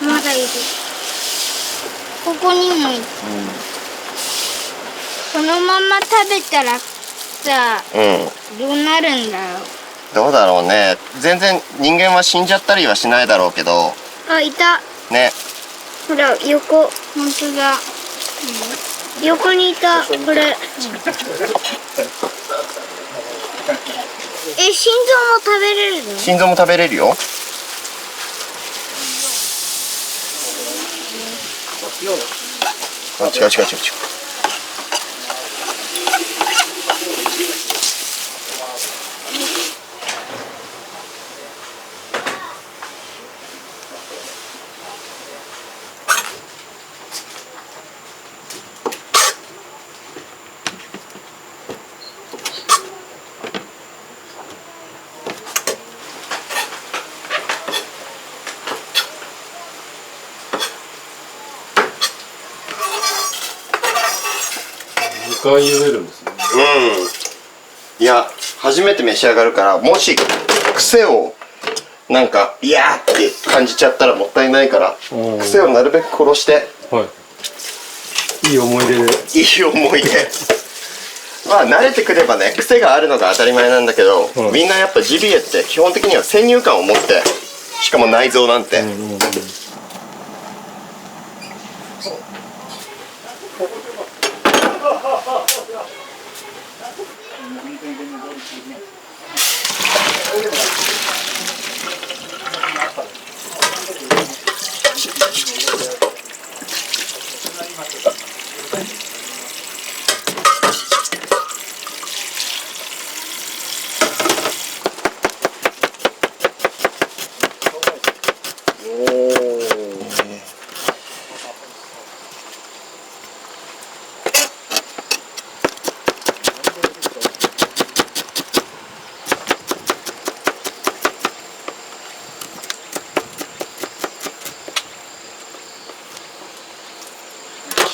まだいる。ここにもいる。このまま食べたらさ、どうなるんだろう。どうだろうね。全然人間は死んじゃったりはしないだろうけど。あ、いた。ね。ほら、横。本当だ。横にいた。これ。心臓も食べれるの？心臓も食べれるよ。あ、違う。2回茹でるんですね。いや、初めて召し上がるから、もし癖をなんかいやーって感じちゃったらもったいないから、癖をなるべく殺して、はい。いい思い出で。いい思い出。まあ慣れてくればね、癖があるのが当たり前なんだけど、みんなやっぱジビエって基本的には先入観を持って、しかも内臓なんて。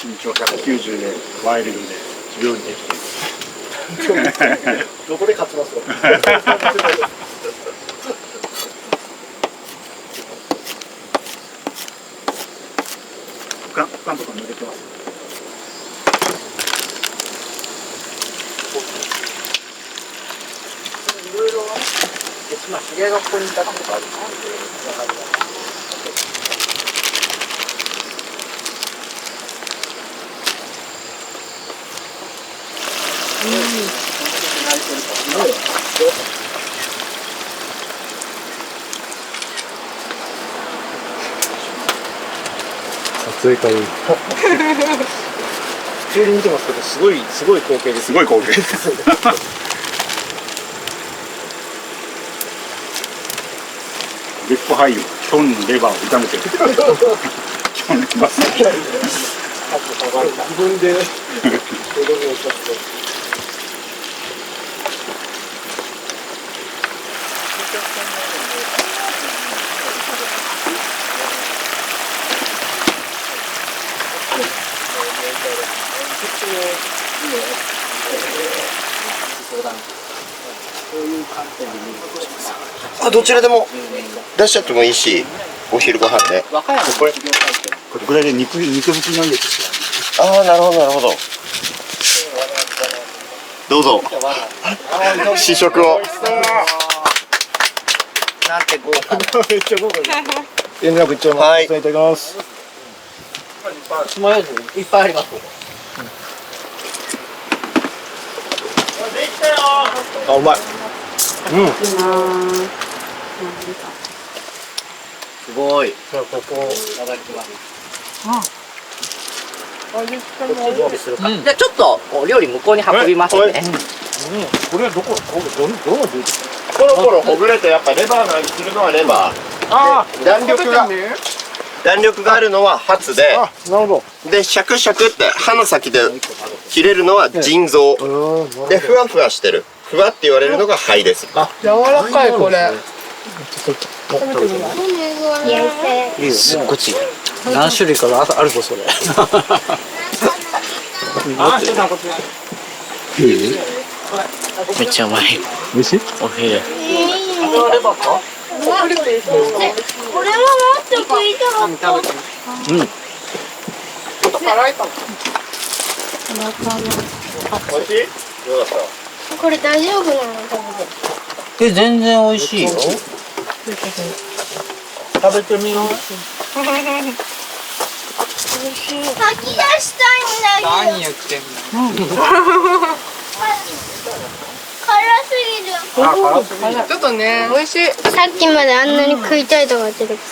身長190でワイルドで料理できてる。どこで勝ちますか？缶とか抜けてます。いろいろ知り合いがここにいたとかある。撮影会。普通に見てますけど、すごい光景です。すごい光景です。別府俳優。キョンのレバーを炒めてる。キョンレバー。自分であ、どちらでも出しちゃってもいいし、お昼ご飯で。これぐらいで肉好きなんですよ。ああ、なるほどなるほど。どうぞ試食を。なんて豪華。めっちゃ豪華です。遠慮なくいっちゃいます。はい、いただきます。つまようじいっぱいあります。あ、うまい。すごい。じゃあここいただきます。じゃあちょっとお料理向こうに運びますね。これはどのコロコロほぐれて、やっぱレバーがするのはレバー。弾力があるのはハツで、なるほでシャクシャクって刃の先で切れるのは腎臓で、ふわふわしてる、ふわって言われるのが肺です。柔らかいこれ。すっごい何種類かあるぞそれ。めっちゃうまい。美味しい？おいしい。これももっと食いたかった。美味しい？どうだった？これ大丈夫なの？全然美味しいよ。食べてみよう。吐き出したいんだけど。何言ってんの。辛すぎる。ちょっとね、美味しい。さっきまであんなに食いたいとか言ってたけど。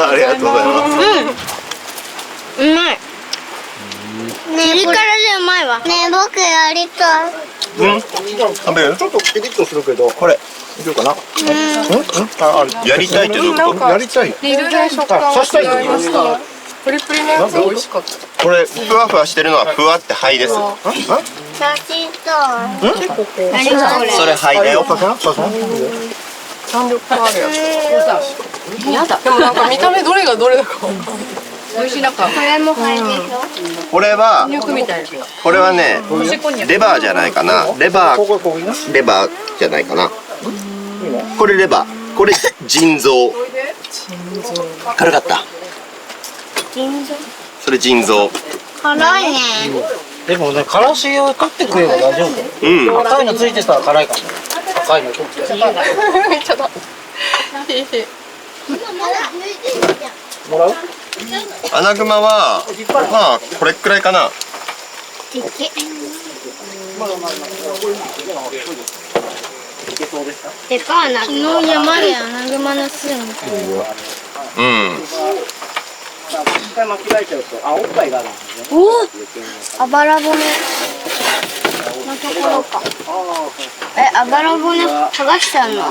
ありがとうございます。うまい。ピリ辛でうまいわ。ねえ、僕やりたい。食べる？ちょっとピリッとするけど、これいけるかな？やりたいってどういうこと？やりたい。煮るで食感が違いました。プリプリのやつ美味しかった。これふわふわしてるのはふわって肺です。写真と。何がこれ？それ肺だよ。弾力があるやつ。やだ。でもなんか見た目どれがどれだかわかんない。美味しいなんか。これも入るでしょ。これは肉みたいな。これはね、レバーじゃないかな。レバーじゃないかな。これレバー、これ腎臓。辛かった。腎臓。それ腎臓。辛いね。でもね、からしを取ってくれば大丈夫。赤いのついてたら辛いかも。赤いの取って。めっちゃだ。もらう？アナグマはまあこれくらいかな。でかいな。昨日山でアナグマの巣みたいな。一回間違えちゃうと、おっぱいがあるんですね。おお、あばら骨のところか。あばら骨剥がしちゃうの？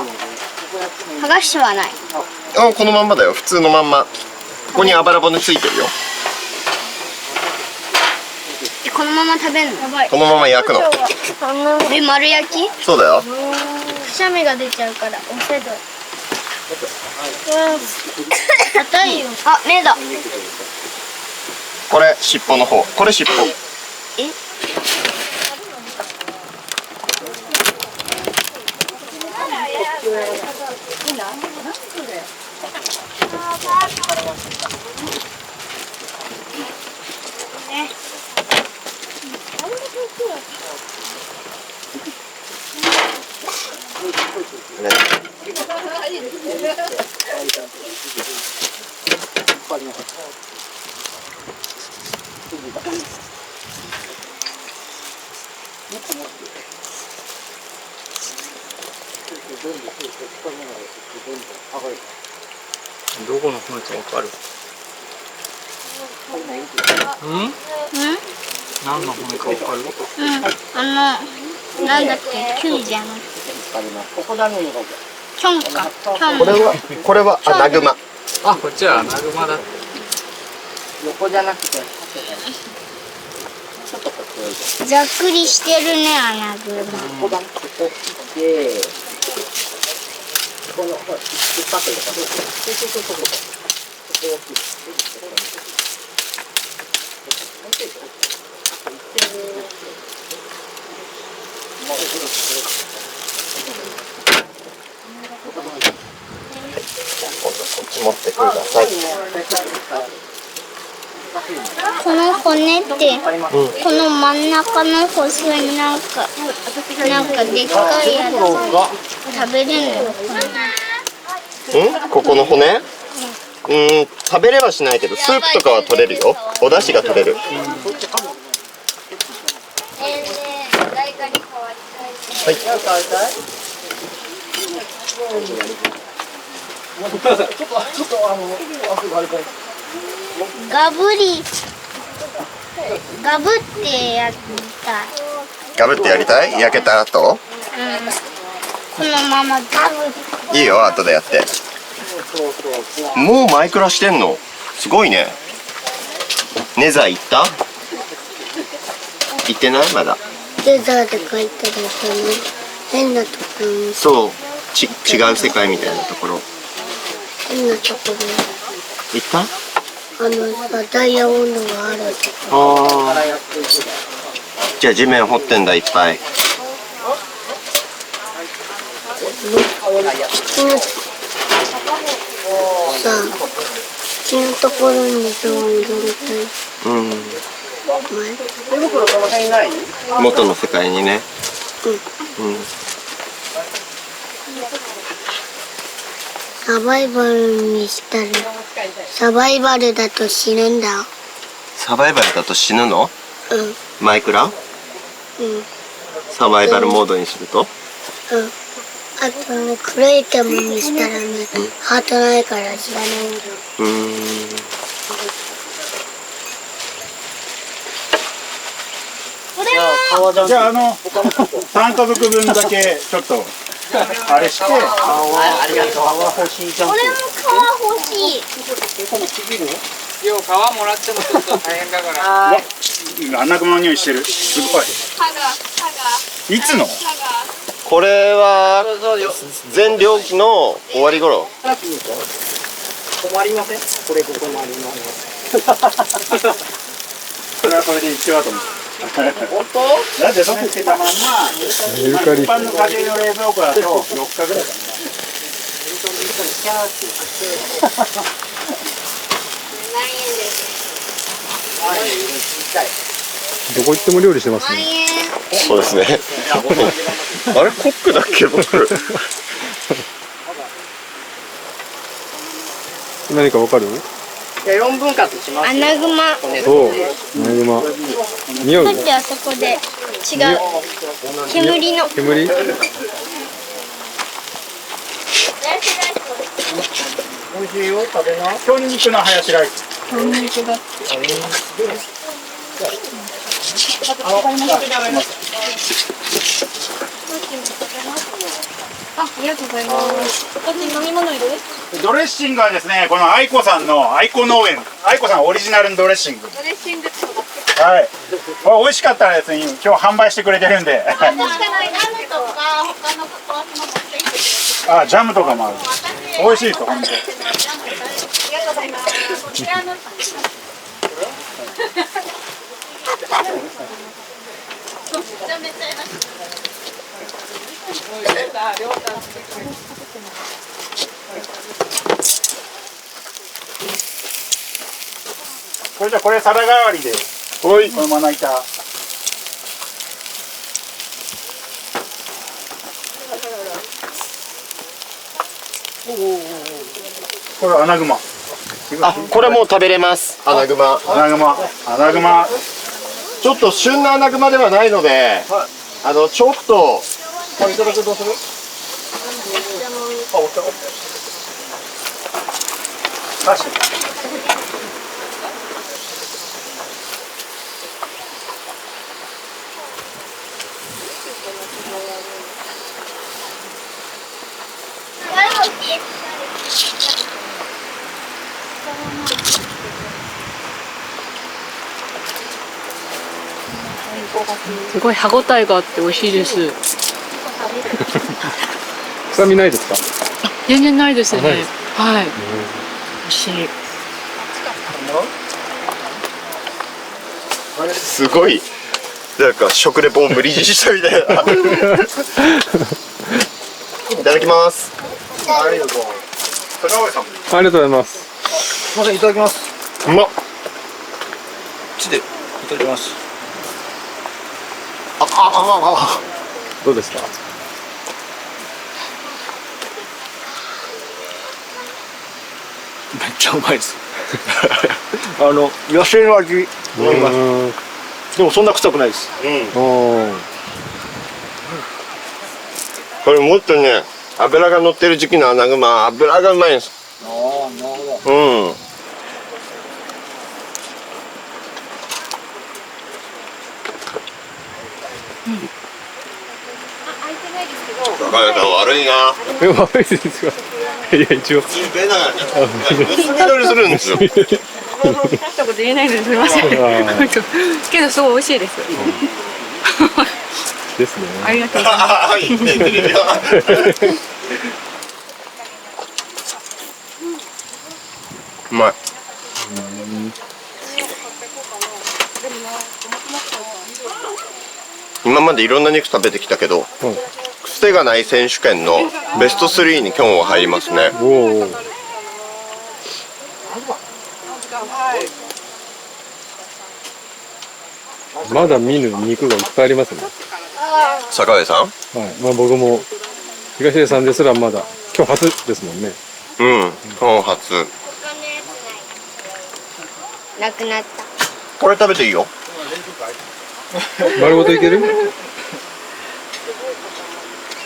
剥がしてはない。あ、このまんまだよ。普通のまんま。ここにあばら骨ついてるよ。このまま食べるの？このまま焼くの。丸焼き？そうだよ。くしゃみが出ちゃうから押せど。硬いよ。あ、目だ。これ尻尾の方。これ尻尾。え？どこの骨かわかる？何の骨かわかる？なんだっけ、キュウリじゃなくて。ここだね。キョンか。キョン。これはアナグマ。あ、こっちはアナグマだ。横じゃなくて。ざっくりしてるね、アナグマ。ここだ。ここ来て。この、ほら、引っ張ってるから。そう。ここを切る。こっち持ってください。この骨って、この真ん中の細いなんかでっかいやつ食べれるの？ここの骨？食べれはしないけど、スープとかは取れるよ。お出汁が取れる。はい。ガブってやった。ガブってやりたい？焼けた後？このままガブ。いいよ、後でやって。もうマイクラしてんの？すごいね。ネザー行った？行ってない？まだ。レザーで描いたら変なところに。そう。違う世界みたいなところ。変なところに。行った？ダイヤモンドがある。ああ。じゃあ地面掘ってんだ、いっぱい。木のところに戻りたい。元の世界にね。サバイバルにしたら、サバイバルだと死ぬんだ。サバイバルだと死ぬの？マイクラ？サバイバルモードにすると？あとね、黒い煙にしたらね、ハートないから知らないんだ。じゃあ3家族分だけちょっとあれして。ありがとう。皮欲しいじゃん。俺も皮欲しい。今日皮もらってもちょっと大変だから。アナグマの匂いしてる。すごい。いつの？これは全領域の終わり頃。困りません？これ困ります。それはそれで一応だと思う。本当？だって外につけたまんまメルカリ一般の家庭の冷蔵庫だと4日ぐらいだね。どこ行っても料理してますね。そうですね。あれコックだっけ僕。何かわかる？じゃあ4分割します。アナグマ。そう。アナグマ。匂う？だってあそこで違う煙の。煙？美味しいよ、食べな。今日肉のハヤシライス。ありがとうございます。飲み物いる？ドレッシングはですね、この愛子さんの愛子農園、愛子さんオリジナルのドレッシング。ドレッシング。はい。これ美味しかったらですね、今日販売してくれてるんで。あ、ジャムとかもある。美味しいと本当。これじゃこれ皿代わりで、このまな板。これアナグマ。あ、これもう食べれます。アナグマ。アナグマ。ちょっと旬なアナグマではないので、ちょっと。いただくどうする？確かに。すごい歯ごたえがあって美味しいです。臭みないですか？全然ないですね。ないですはい。美味しい。すごいなんか食レポを無理強いしたみたいな。いただきます。ありがとう。坂上さん。ありがとうございます。すみません、いただきます。うまっ。ちでいただきます。どうですか？めっちゃうまいです。野生の味思います。でもそんな臭くないです。これもっとね脂が乗ってる時期のアナグマ脂がうまいんです。ああ、なるほど。うん。高橋さん悪いな。悪いですか？いや一応。口にペンだからね。盗み取りするんですよ。大したこと言えないのですみません。けどすごい美味しいです。ですね。ありがとうございます。うまい。今までいろんな肉食べてきたけど、癖がない選手権のベスト3に今日は入りますね。おお。まだ見ぬ肉がいっぱいありますね。坂上さん？はい。まあ僕も東出さんですらまだ今日初ですもんね。うん。今日初。なくなった。これ食べていいよ。丸ごといける？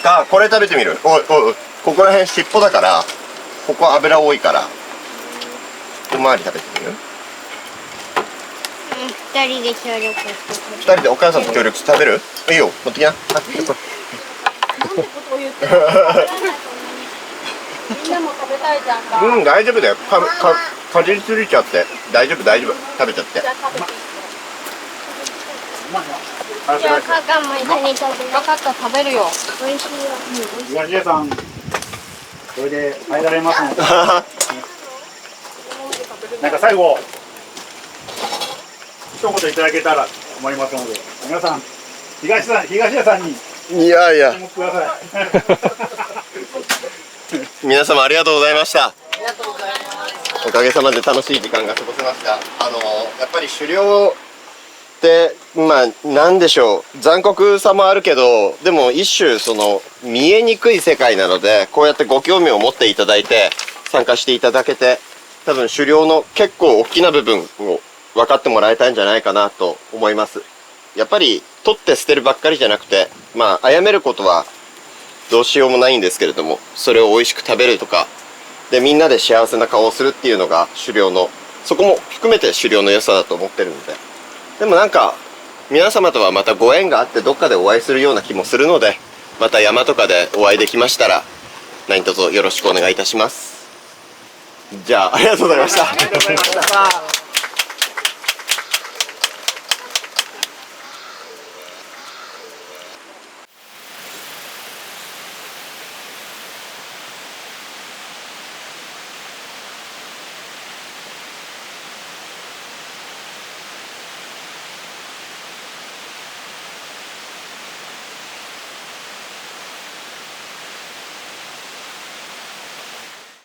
あ、これ食べてみる。おいおい、ここら辺尻尾だから、ここ油多いから。おまわり食べてみる？二人で協力して。二人でお母さんと協力して食べる？いいよ、持ってきな。うん、大丈夫だよ。かじりついちゃって。大丈夫、大丈夫。食べちゃって。じゃあカカも一緒に食べる。分かった、食べるよ。美味しいよ。東出さん、これで入られますので。なんか最後、一言いただけたらと思いますので、皆さん、東出さんにいやいや注、目ください。皆様ありがとうございました。おかげさまで楽しい時間が過ごせました。やっぱり狩猟で、まあ、なんでしょう。残酷さもあるけど、でも一種、見えにくい世界なので、こうやってご興味を持っていただいて、参加していただけて、多分狩猟の結構大きな部分を分かってもらえたんじゃないかなと思います。やっぱり、取って捨てるばっかりじゃなくて、まあ、殺めることはどうしようもないんですけれども、それを美味しく食べるとか、で、みんなで幸せな顔をするっていうのが狩猟の、そこも含めて狩猟の良さだと思ってるので、でもなんか、皆様とはまたご縁があってどっかでお会いするような気もするので、また山とかでお会いできましたら、何卒よろしくお願いいたします。じゃあ、ありがとうございました。ありがとうございました。